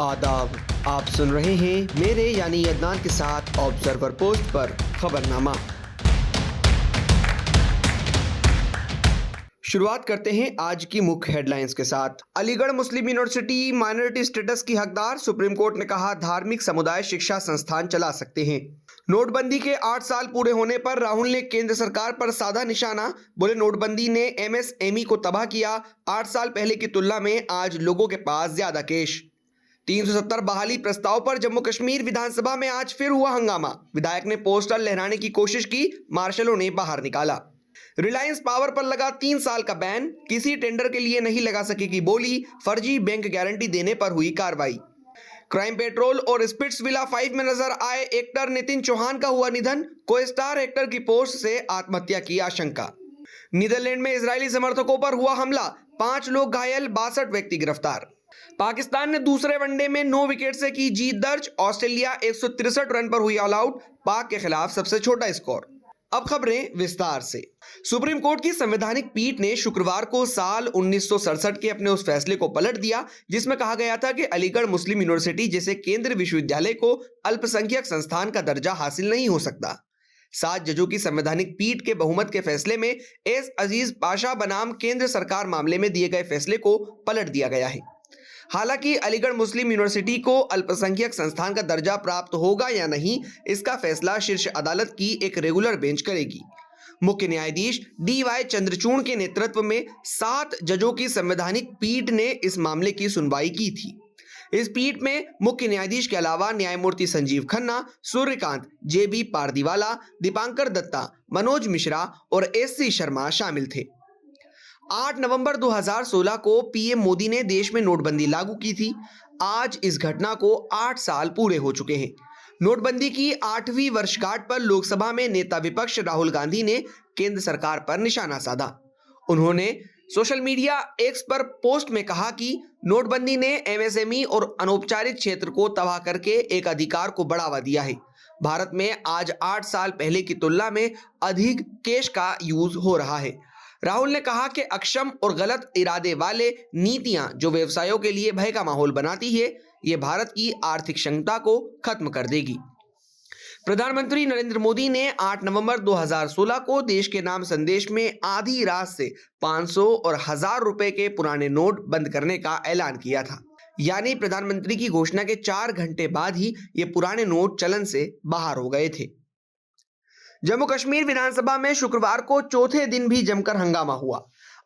आदाब। आप सुन रहे हैं मेरे यानी अदनान के साथ ऑब्जर्वर पोस्ट पर खबरनामा। शुरुआत करते हैं आज की मुख्य हेडलाइंस के साथ। अलीगढ़ मुस्लिम यूनिवर्सिटी माइनॉरिटी स्टेटस की हकदार, सुप्रीम कोर्ट ने कहा धार्मिक समुदाय शिक्षा संस्थान चला सकते हैं। नोटबंदी के 8 साल पूरे होने पर राहुल ने केंद्र सरकार पर साधा निशाना, बोले नोटबंदी ने एमएसएमई को तबाह किया। 8 साल पहले की तुलना में आज लोगों के पास ज्यादा कैश। 370 बहाली प्रस्ताव पर जम्मू कश्मीर विधानसभा में आज फिर हुआ हंगामा। विधायक ने पोस्टर लहराने की कोशिश की, मार्शलों ने बाहर निकाला। रिलायंस पावर पर लगा 3 साल का बैन, किसी टेंडर के लिए नहीं लगा सकेगी बोली, फर्जी बैंक गारंटी देने पर हुई कार्रवाई। क्राइम पेट्रोल और स्पिट्सविला 5 में नजर आए एक्टर नितिन चौहान का हुआ निधन, को स्टार एक्टर की पोस्ट से आत्महत्या की आशंका। नीदरलैंड में इजरायली समर्थकों पर हुआ हमला, 5 लोग घायल, 62 व्यक्ति गिरफ्तार। पाकिस्तान ने दूसरे वनडे में 9 विकेट से की जीत दर्ज, ऑस्ट्रेलिया 163 रन पर हुई ऑल आउट, पाक के खिलाफ सबसे छोटा स्कोर। अब खबरें विस्तार से। सुप्रीम कोर्ट की संवैधानिक पीठ ने शुक्रवार को साल 1967 के अपने उस फैसले को पलट दिया जिसमें कहा गया था कि अलीगढ़ मुस्लिम यूनिवर्सिटी जैसे केंद्रीय विश्वविद्यालय को अल्पसंख्यक संस्थान का दर्जा हासिल नहीं हो सकता। 7 जजों की संवैधानिक पीठ के बहुमत के फैसले में एस अजीज पाशा बनाम केंद्र सरकार मामले में दिए गए फैसले को पलट दिया गया है। हालांकि अलीगढ़ मुस्लिम यूनिवर्सिटी को अल्पसंख्यक संस्थान का दर्जा प्राप्त होगा या नहीं, इसका फैसला शीर्ष अदालत की एक रेगुलर बेंच करेगी। मुख्य न्यायाधीश DY चंद्रचूड़ के नेतृत्व में 7 जजों की संवैधानिक पीठ ने इस मामले की सुनवाई की थी। इस पीठ में मुख्य न्यायाधीश के अलावा न्यायमूर्ति संजीव खन्ना, सूर्यकांत, JB पारदीवाला, दीपांकर दत्ता, मनोज मिश्रा और SC शर्मा शामिल थे। 8 नवंबर 2016 को पीएम मोदी ने देश में नोटबंदी लागू की थी। आज इस घटना को 8 साल पूरे हो चुके हैं। नोटबंदी की 8वीं वर्षगांठ पर लोकसभा में नेता विपक्ष राहुल गांधी ने केंद्र सरकार पर निशाना साधा। उन्होंने सोशल मीडिया एक्स पर पोस्ट में कहा कि नोटबंदी ने MSME और अनौपचारिक क्षेत्र को तबाह करके एक अधिकार को बढ़ावा दिया है। भारत में आज 8 साल पहले की तुलना में अधिक कैश का यूज हो रहा है। राहुल ने कहा कि अक्षम और गलत इरादे वाले नीतियां जो व्यवसायों के लिए भय का माहौल बनाती है, ये भारत की आर्थिक क्षमता को खत्म कर देगी। प्रधानमंत्री नरेंद्र मोदी ने 8 नवंबर 2016 को देश के नाम संदेश में आधी रात से 500 और 1000 रुपए के पुराने नोट बंद करने का ऐलान किया था। यानी प्रधानमंत्री की घोषणा के 4 घंटे बाद ही ये पुराने नोट चलन से बाहर हो गए थे। जम्मू कश्मीर विधानसभा में शुक्रवार को चौथे दिन भी जमकर हंगामा हुआ।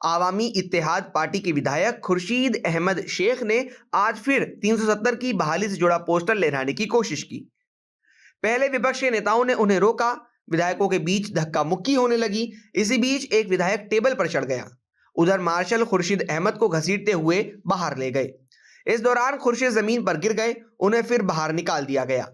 आवामी इत्तेहाद पार्टी के विधायक खुर्शीद अहमद शेख ने आज फिर 370 की बहाली से जुड़ा पोस्टर लहराने की कोशिश की। पहले विपक्ष के नेताओं ने उन्हें रोका, विधायकों के बीच धक्का मुक्की होने लगी। इसी बीच एक विधायक टेबल पर चढ़ गया। उधर मार्शल खुर्शीद अहमद को घसीटते हुए बाहर ले गए। इस दौरान खुर्शीद जमीन पर गिर गए, उन्हें फिर बाहर निकाल दिया गया।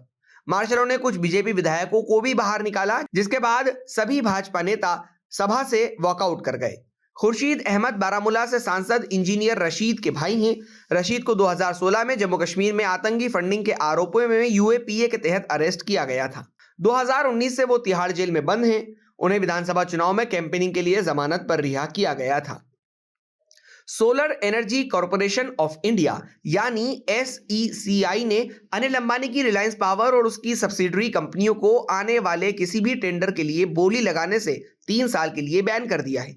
मार्शलों ने कुछ बीजेपी विधायकों को भी बाहर निकाला, जिसके बाद सभी भाजपा नेता सभा से वॉकआउट कर गए। खुर्शीद अहमद बारामूला से सांसद इंजीनियर रशीद के भाई हैं। रशीद को 2016 में जम्मू कश्मीर में आतंकी फंडिंग के आरोपों में UAPA के तहत अरेस्ट किया गया था। 2019 से वो तिहाड़ जेल में बंद हैं। उन्हें विधानसभा चुनाव में कैंपेनिंग के लिए जमानत पर रिहा किया गया था। Solar energy corporation of India यानी SECI ने अनिल अंबानी की रिलायंस पावर और उसकी सब्सिडरी कंपनियों को आने वाले किसी भी टेंडर के लिए बोली लगाने से 3 साल के लिए बैन कर दिया है।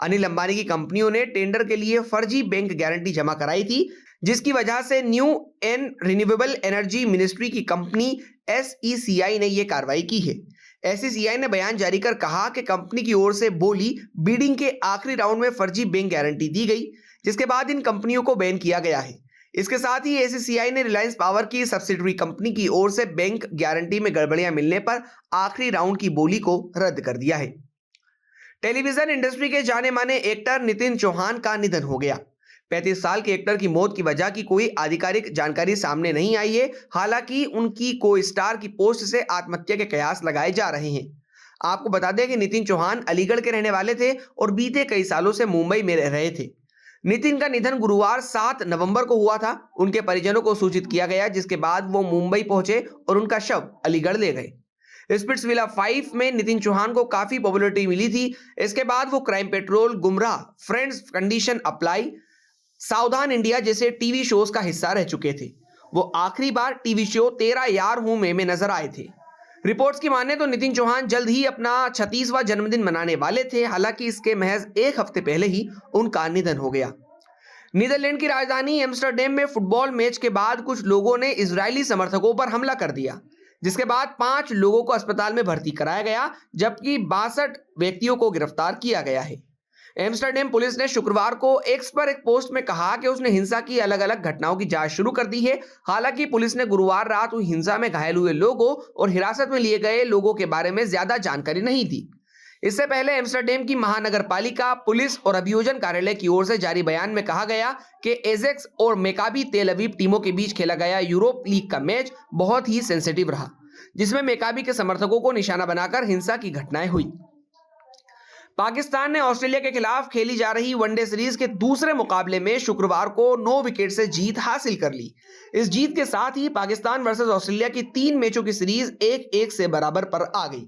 अनिल अंबानी की कंपनियों ने टेंडर के लिए फर्जी बैंक गारंटी जमा कराई थी, जिसकी वजह से new and renewable energy ministry की कंपनी SECI ने यह कार्रवाई की है। SECI ने बयान जारी कर कहा कि कंपनी की ओर से बोली बिडिंग के आखिरी राउंड में फर्जी बैंक गारंटी दी गई, जिसके बाद इन कंपनियों को बैन किया गया है। इसके साथ ही SECI ने रिलायंस पावर की सब्सिडरी कंपनी की ओर से बैंक गारंटी में गड़बड़ियां मिलने पर आखिरी राउंड की बोली को रद्द कर दिया है। टेलीविजन इंडस्ट्री के जाने माने एक्टर नितिन चौहान का निधन हो गया। 35 साल के एक्टर की मौत की वजह की कोई आधिकारिक जानकारी सामने नहीं आई है। हालांकि उनकी को स्टार की पोस्ट से आत्महत्या के कयास लगाए जा रहे हैं। आपको बता दें कि नितिन चौहान अलीगढ़ के रहने वाले थे और बीते कई सालों से मुंबई में रह रहे थे। नितिन का निधन गुरुवार 7 नवंबर को हुआ था। उनके परिजनों को सूचित किया गया, जिसके बाद वो मुंबई पहुंचे और उनका शव अलीगढ़ ले गए। स्पिट्सविला 5 में नितिन चौहान को काफी पॉपुलैरिटी मिली थी। इसके बाद वो क्राइम पेट्रोल, गुमराह, फ्रेंड्स, कंडीशन अप्लाई, सावधान इंडिया जैसे टीवी शोज का हिस्सा रह चुके थे। वो आखिरी बार टीवी शो तेरा यार हूं में नजर आए थे। रिपोर्ट्स की माने तो नितिन चौहान जल्द ही अपना 36वां जन्मदिन मनाने वाले थे। हालांकि इसके महज एक हफ्ते पहले ही उनका निधन हो गया। नीदरलैंड की राजधानी एम्स्टर्डम में फुटबॉल मैच के बाद कुछ लोगों ने इजरायली समर्थकों पर हमला कर दिया, जिसके बाद 5 लोगों को अस्पताल में भर्ती कराया गया, जबकि 62 व्यक्तियों को गिरफ्तार किया गया है। एम्स्टर्डम पुलिस ने शुक्रवार को एक्स पर एक पोस्ट में कहा कि उसने हिंसा की अलग अलग घटनाओं की जांच शुरू कर दी है। हालांकि पुलिस ने गुरुवार रात हुई हिंसा में घायल हुए लोगों और हिरासत में लिए गए लोगों के बारे में ज्यादा जानकारी नहीं दी। इससे पहले एम्स्टर्डम की महानगरपालिका, पुलिस और अभियोजन कार्यालय की ओर से जारी बयान में कहा गया कि एजेक्स और मेकाबी तेल अवीव टीमों के बीच खेला गया यूरोप लीग का मैच बहुत ही सेंसिटिव रहा, जिसमें मेकाबी के समर्थकों को निशाना बनाकर हिंसा की घटनाएं हुई। पाकिस्तान ने ऑस्ट्रेलिया के खिलाफ खेली जा रही वनडे सीरीज के दूसरे मुकाबले में शुक्रवार को 9 विकेट से जीत हासिल कर ली। इस जीत के साथ ही पाकिस्तान वर्सेस ऑस्ट्रेलिया की 3 मैचों की सीरीज 1-1 से बराबर पर आ गई।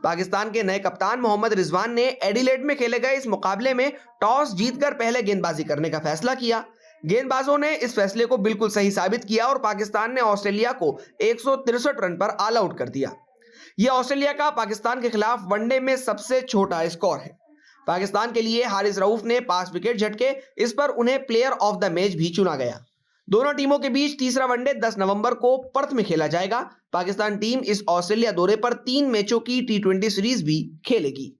पाकिस्तान के नए कप्तान मोहम्मद रिजवान ने एडिलेड में खेले गए इस मुकाबले में टॉस जीतकर पहले गेंदबाजी करने का फैसला किया। गेंदबाजों ने इस फैसले को बिल्कुल सही साबित किया और पाकिस्तान ने ऑस्ट्रेलिया को 163 रन पर ऑल आउट कर दिया। यह ऑस्ट्रेलिया का पाकिस्तान के खिलाफ वनडे में सबसे छोटा स्कोर है। पाकिस्तान के लिए हारिस रऊफ ने 5 विकेट झटके, इस पर उन्हें प्लेयर ऑफ द मैच भी चुना गया। दोनों टीमों के बीच तीसरा वनडे 10 नवंबर को पर्थ में खेला जाएगा। पाकिस्तान टीम इस ऑस्ट्रेलिया दौरे पर 3 मैचों की T20 सीरीज भी खेलेगी।